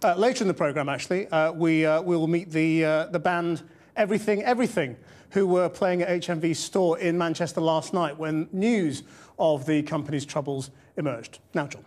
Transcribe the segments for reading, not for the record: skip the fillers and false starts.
Later in the programme, actually, we will meet the band Everything, who were playing at HMV's store in Manchester last night when news of the company's troubles emerged. Now, John.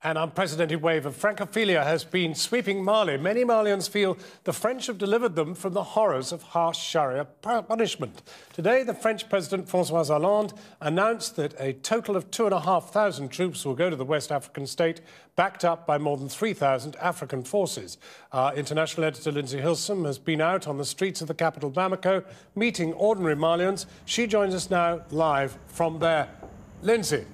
An unprecedented wave of Francophilia has been sweeping Mali. Many Malians feel the French have delivered them from the horrors of harsh Sharia punishment. Today, the French President François Hollande announced that a total of 2,500 troops will go to the West African state, backed up by more than 3,000 African forces. Our international editor, Lindsay Hilsum, has been out on the streets of the capital, Bamako, meeting ordinary Malians. She joins us now live from there. Lindsay.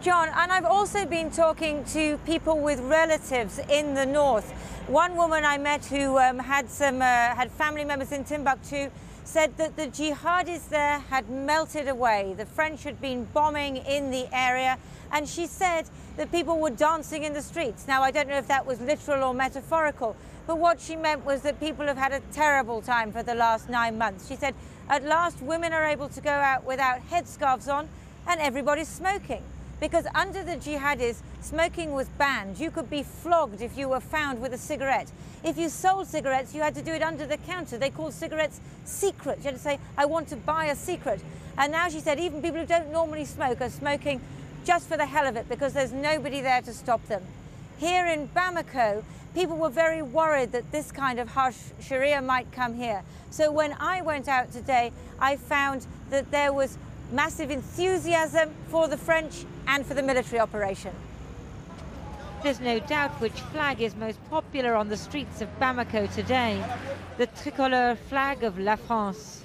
John, and I've also been talking to people with relatives in the north. One woman I met who had family members in Timbuktu said that the jihadis there had melted away. The French had been bombing in the area, and she said that people were dancing in the streets. Now, I don't know if that was literal or metaphorical, but what she meant was that people have had a terrible time for the last 9 months. She said, at last, women are able to go out without headscarves on, and everybody's smoking. Because under the jihadis, smoking was banned. You could be flogged if you were found with a cigarette. If you sold cigarettes, you had to do it under the counter. They called cigarettes secret. You had to say, I want to buy a secret. And now she said even people who don't normally smoke are smoking just for the hell of it because there's nobody there to stop them. Here in Bamako, people were very worried that this kind of harsh Sharia might come here. So when I went out today, I found that there was massive enthusiasm for the French and for the military operation. There's no doubt which flag is most popular on the streets of Bamako today, the tricolor flag of La France.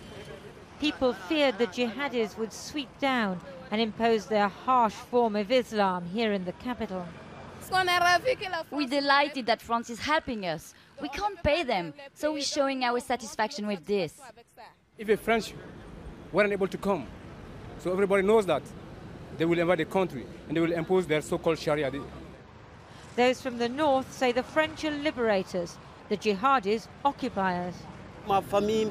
People feared the jihadis would sweep down and impose their harsh form of Islam here in the capital. We're delighted that France is helping us. We can't pay them, so we're showing our satisfaction with this. If the French weren't able to come, so everybody knows that they will invade the country and they will impose their so-called Sharia. Those from the north say the French are liberators, the jihadis occupiers. My family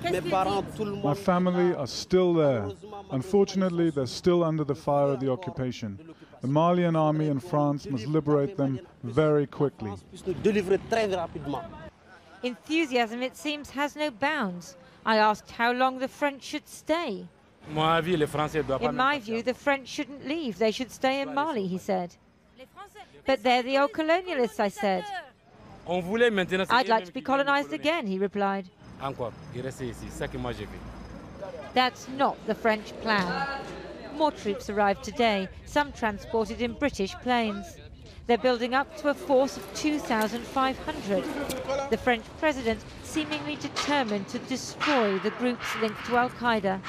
are still there. Unfortunately, they're still under the fire of the occupation. The Malian army and France must liberate them very quickly. Enthusiasm, it seems, has no bounds. I asked how long the French should stay. In my view, the French shouldn't leave. They should stay in Mali, he said. But they're the old colonialists, I said. I'd like to be colonized again, he replied. That's not the French plan. More troops arrived today, some transported in British planes. They're building up to a force of 2,500. The French president seemingly determined to destroy the groups linked to Al-Qaeda.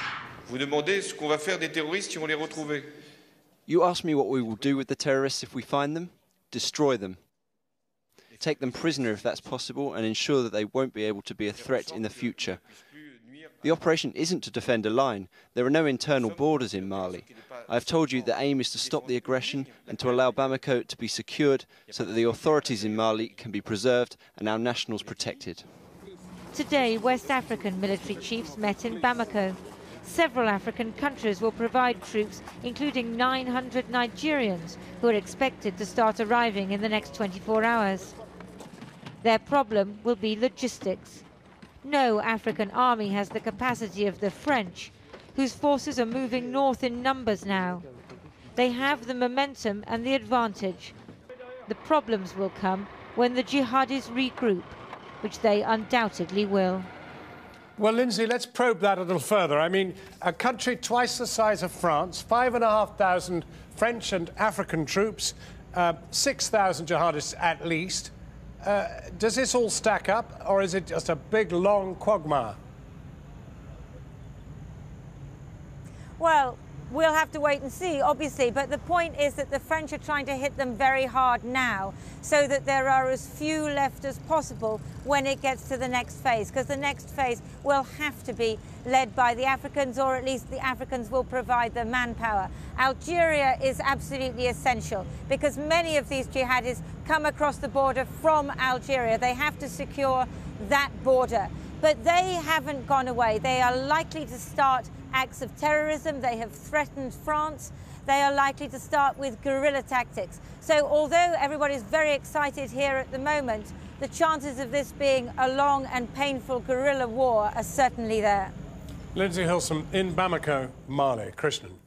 You ask me what we will do with the terrorists if we find them? Destroy them. Take them prisoner if that's possible and ensure that they won't be able to be a threat in the future. The operation isn't to defend a line. There are no internal borders in Mali. I have told you the aim is to stop the aggression and to allow Bamako to be secured so that the authorities in Mali can be preserved and our nationals protected. Today, West African military chiefs met in Bamako. Several African countries will provide troops, including 900 Nigerians, who are expected to start arriving in the next 24 hours. Their problem will be logistics. No African army has the capacity of the French, whose forces are moving north in numbers now. They have the momentum and the advantage. The problems will come when the jihadis regroup, which they undoubtedly will. Well, Lindsay, let's probe that a little further. I mean, a country twice the size of France, 5,500 French and African troops, 6,000 jihadists at least. Does this all stack up, or is it just a big, long quagmire? Well, we'll have to wait and see, obviously, but the point is that the French are trying to hit them very hard now so that there are as few left as possible when it gets to the next phase, because the next phase will have to be led by the Africans, or at least the Africans will provide the manpower. Algeria is absolutely essential because many of these jihadis come across the border from Algeria. They have to secure that border. But they haven't gone away. They are likely to start acts of terrorism. They have threatened France. They are likely to start with guerrilla tactics. So although everybody's very excited here at the moment, the chances of this being a long and painful guerrilla war are certainly there. Lindsay Hilson in Bamako, Mali. Krishnan.